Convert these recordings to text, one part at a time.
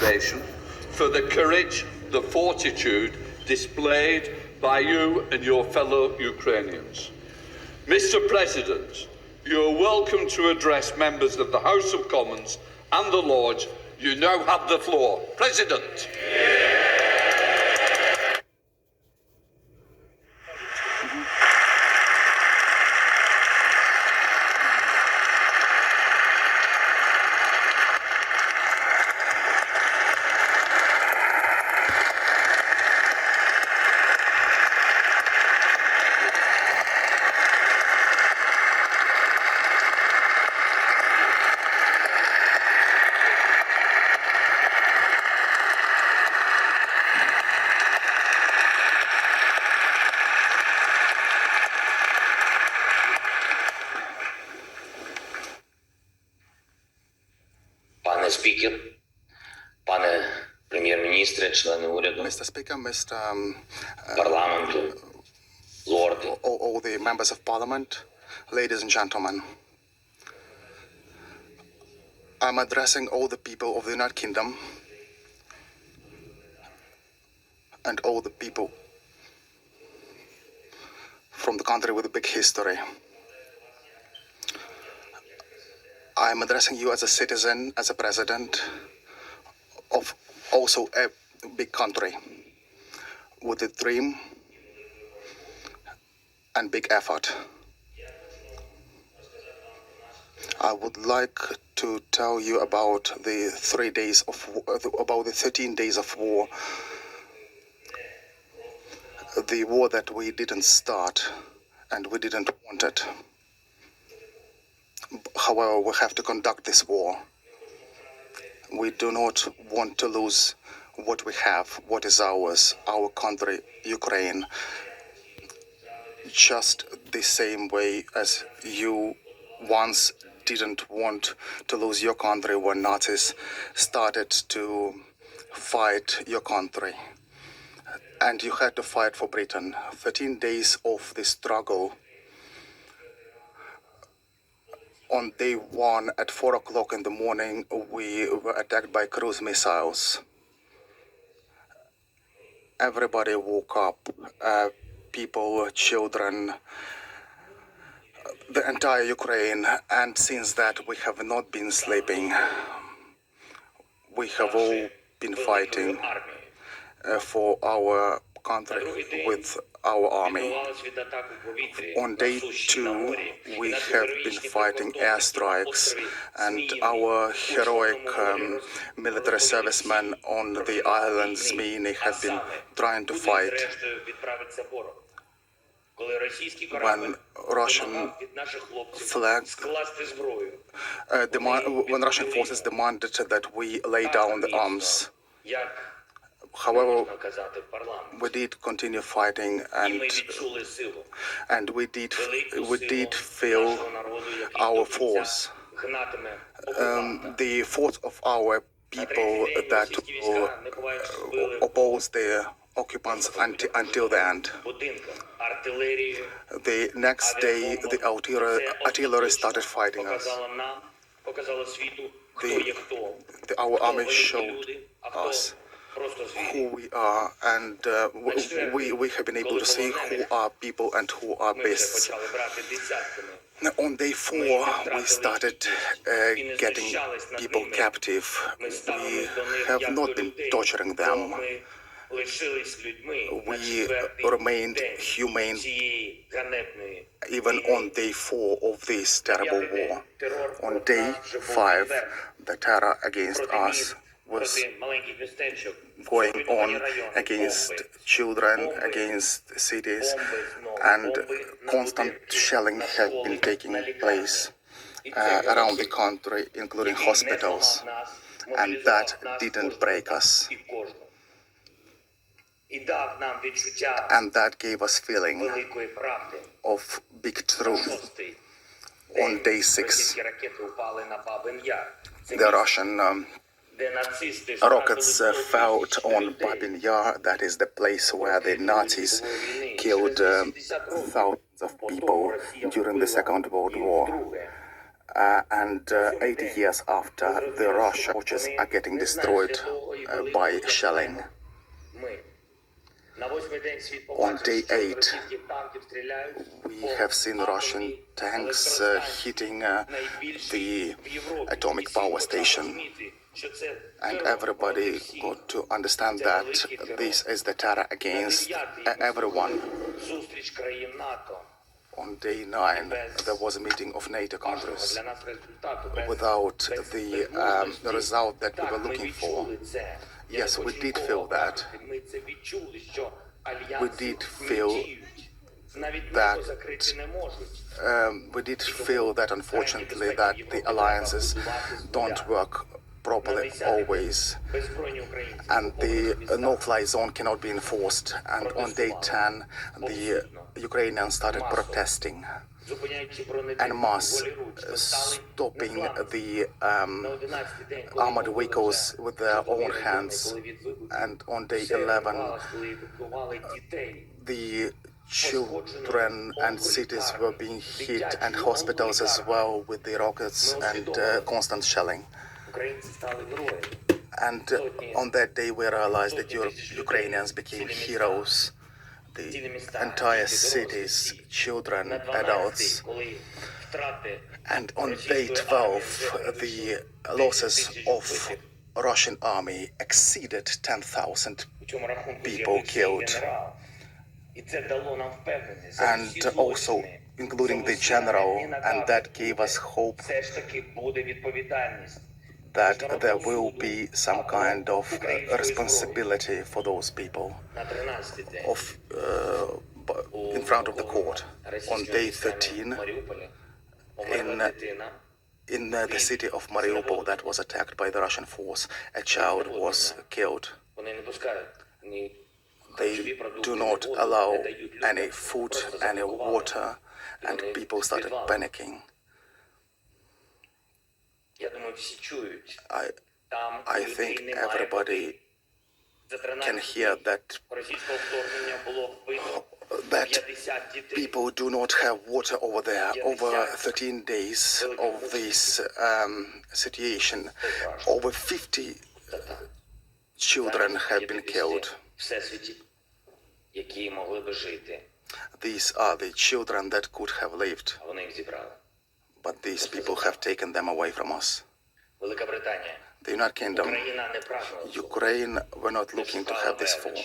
invasion, for the courage, the fortitude displayed by you and your fellow Ukrainians. Mr. President, you are welcome to address members of the House of Commons and the Lords. You now have the floor. President. Пане спікер, пане прем'єр-міністре, члени уряду, Mr. Speaker, парламенту, лорди, all the members of Parliament, ladies and gentlemen, I'm addressing all the people of the United Kingdom and all the people from the country with a big history. I'm addressing you as a citizen, as a president of also a big country with a dream and big effort. I would like to tell you about the 13 days of war. The war that we didn't start and we didn't want it. However, we have to conduct this war. We do not want to lose what we have, what is ours, our country, Ukraine. Just the same way as you once didn't want to lose your country when Nazis started to fight your country. And you had to fight for Britain. 13 days of the struggle. On day one at 4 o'clock in the morning, we were attacked by cruise missiles. Everybody woke up, people, children, the entire Ukraine, and since that we have not been sleeping. We have all been fighting for our country with our army. On day two, we have been fighting airstrikes, and our heroic military servicemen on the island Zmyny have been trying to fight. When Russian forces demanded that we lay down the arms. However, we did continue fighting, and we did feel our force, the force of our people that oppose the occupants until the end. The next day, the artillery started fighting us. Our army showed us who we are, and we have been able to see who are people and who are beasts. On day 4, we started getting people captive. We have not been torturing them. We remained humane even on day 4 of this terrible war. On day 5, the terror against us was going on against children, against cities, and constant shelling has been taking place around the country, including hospitals, and that didn't break us. And that gave us feeling of big truth. On day 6, the Russian rockets fell on Babin Yar, that is the place where the Nazis killed thousands of people during the Second World War. And 80 years after, the Russian churches are getting destroyed by shelling. On day 8, we have seen Russian tanks hitting the atomic power station. And everybody got to understand that this is the terror against everyone. On day 9, there was a meeting of NATO Congress without the result that we were looking for. Yes, we did feel that. We did feel that unfortunately that the alliances don't work properly always, and the no-fly zone cannot be enforced. And on day 10, the Ukrainians started protesting en masse, stopping the armored vehicles with their own hands. And on day 11, the children and cities were being hit, and hospitals as well, with the rockets and constant shelling. And on that day we realized that Ukrainians became heroes. The entire cities, children, adults. And on day 12, the losses of Russian army exceeded 10,000 people killed. And also including the general, and that gave us hope that there will be some kind of responsibility for those people in front of the court. On day 13, in the city of Mariupol that was attacked by the Russian force, a child was killed. They do not allow any food, any water, and people started panicking. I think everybody can hear that people do not have water over there. Over 13 days of this situation, over 50 children have been killed. These are the children that could have lived, but these people have taken them away from us. The United Kingdom, Ukraine were not looking to have this fall.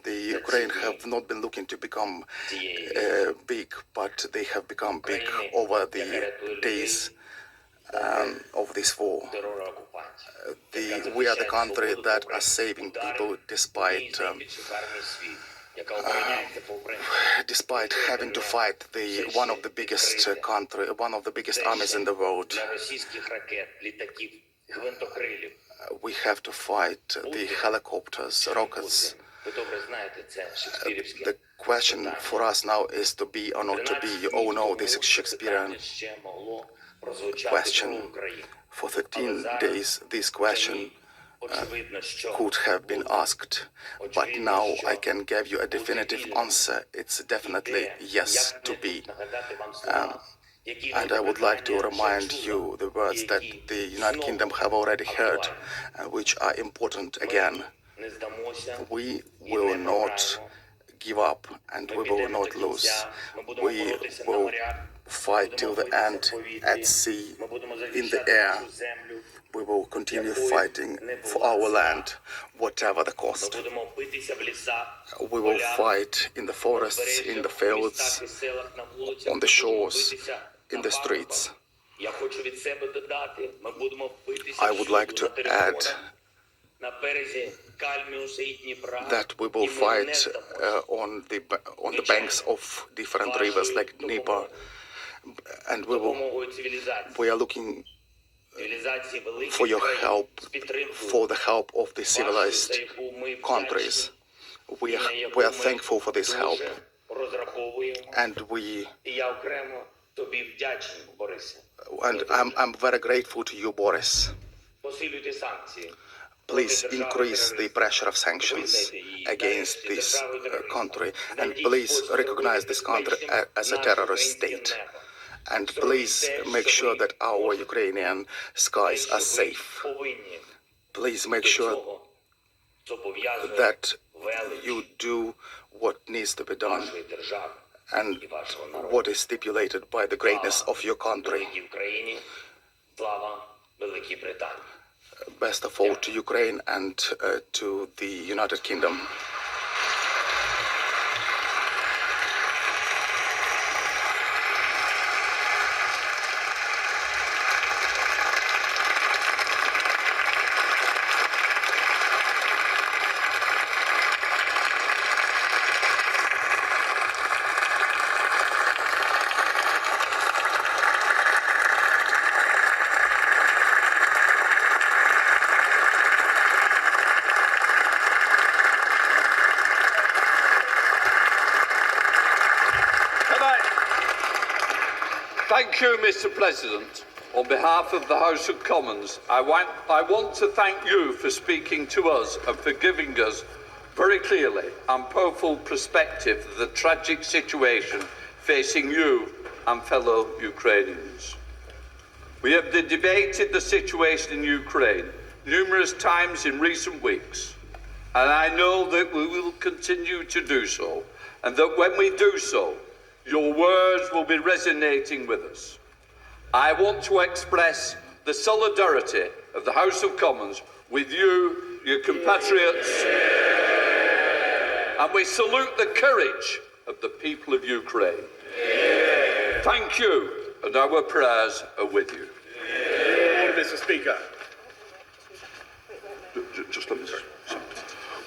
The Ukraine have not been looking to become big, but they have become big over the days of this war. We are the country that are saving people despite having to fight one of the biggest armies in the world. We have to fight the helicopters, rockets. The question for us now is to be or not to be. You all know this Shakespearean question. For 13 days, this question could have been asked, but now I can give you a definitive answer. It's definitely yes to be. And I would like to remind you the words that the United Kingdom have already heard, which are important again. We will not give up, and we will not lose. We will fight till the end, at sea, in the air. We will continue fighting for our land, whatever the cost. We will fight in the forests, in the fields, on the shores, in the streets. I would like to add that we will fight on the banks of different rivers like Dnieper, and we are looking for your help, for the help of the civilized countries. We are thankful for this help, and I'm very grateful to you, Boris. Please increase the pressure of sanctions against this country, and please recognize this country as a terrorist state. and please make sure that our Ukrainian skies are safe. Please make sure that you do what needs to be done and what is stipulated by the greatness of your country. Best of all to Ukraine and to the United Kingdom. Thank you, Mr. President. On behalf of the House of Commons, I want to thank you for speaking to us and for giving us very clearly and powerful perspective of the tragic situation facing you and fellow Ukrainians. We have debated the situation in Ukraine numerous times in recent weeks, and I know that we will continue to do so, and that when we do so, your words will be resonating with us. I want to express the solidarity of the House of Commons with you, your compatriots, and we salute the courage of the people of Ukraine. Thank you, and our prayers are with you. Order, Mr. Speaker. Just let me say.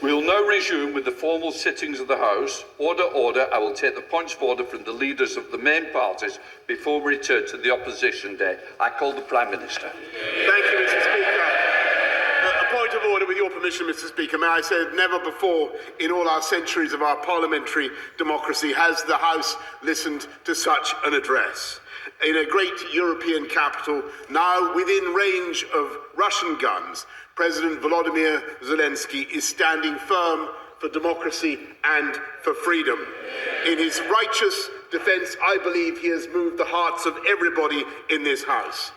We will now resume with the formal sittings of the House. Order, order. I will take the points of order from the leaders of the main parties before we return to the opposition day. I call the Prime Minister. Thank you, Mr. Speaker. A point of order, with your permission, Mr. Speaker. May I say that never before in all our centuries of our parliamentary democracy has the House listened to such an address. In a great European capital, now within range of Russian guns, President Volodymyr Zelensky is standing firm for democracy and for freedom. In his righteous defense, I believe he has moved the hearts of everybody in this House.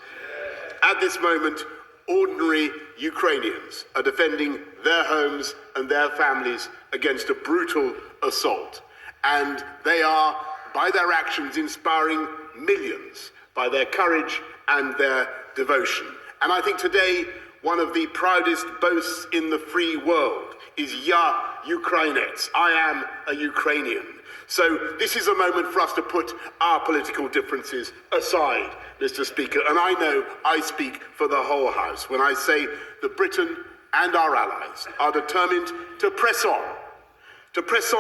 At this moment, ordinary Ukrainians are defending their homes and their families against a brutal assault. And they are, by their actions, inspiring millions by their courage and their devotion. And I think today, one of the proudest boasts in the free world is Ya Ukrainets. I am a Ukrainian. So this is a moment for us to put our political differences aside, Mr. Speaker. And I know I speak for the whole House when I say that Britain and our allies are determined to press on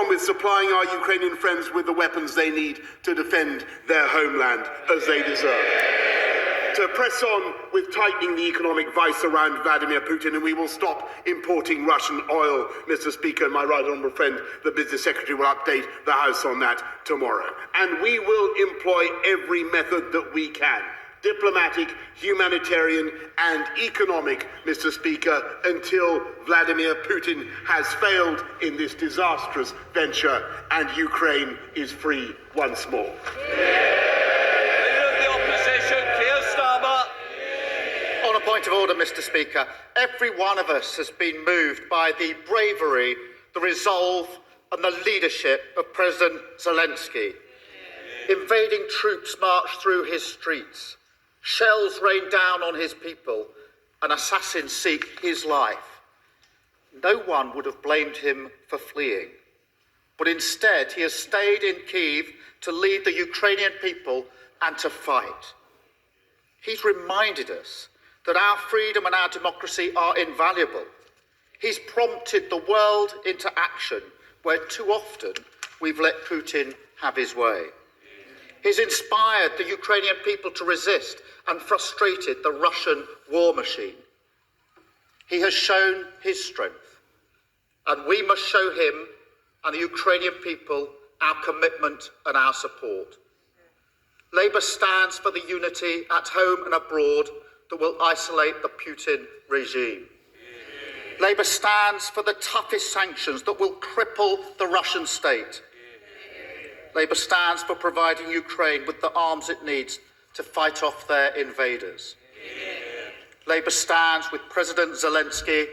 with supplying our Ukrainian friends with the weapons they need to defend their homeland as they deserve. To press on with tightening the economic vice around Vladimir Putin, and we will stop importing Russian oil, Mr. Speaker, and my right honourable friend, the Business Secretary, will update the House on that tomorrow. And we will employ every method that we can, diplomatic, humanitarian and economic, Mr. Speaker, until Vladimir Putin has failed in this disastrous venture and Ukraine is free once more. On a point of order, Mr. Speaker, every one of us has been moved by the bravery, the resolve and the leadership of President Zelensky. Invading troops march through his streets, shells rain down on his people, and assassins seek his life. No one would have blamed him for fleeing, but instead he has stayed in Kyiv to lead the Ukrainian people and to fight. He's reminded us that our freedom and our democracy are invaluable. He's prompted the world into action where too often we've let Putin have his way. He's inspired the Ukrainian people to resist and frustrated the Russian war machine. He has shown his strength, and we must show him and the Ukrainian people our commitment and our support. Labour stands for the unity at home and abroad that will isolate the Putin regime. Labour stands for the toughest sanctions that will cripple the Russian state. Labour stands for providing Ukraine with the arms it needs to fight off their invaders. Labour stands with President Zelensky,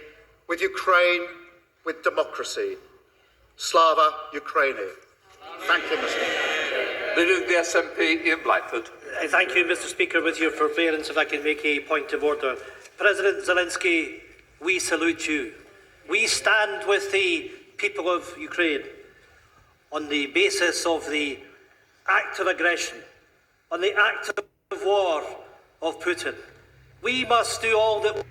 with Ukraine, with democracy. Slava Ukraini. Thank you, Mr. Speaker. Leader of the SNP, Ian Blackford. Thank you, Mr. Speaker. With your forbearance, if I can make a point of order. President Zelensky, we salute you. We stand with the people of Ukraine on the basis of the act of aggression, on the act of war of Putin. We must do all that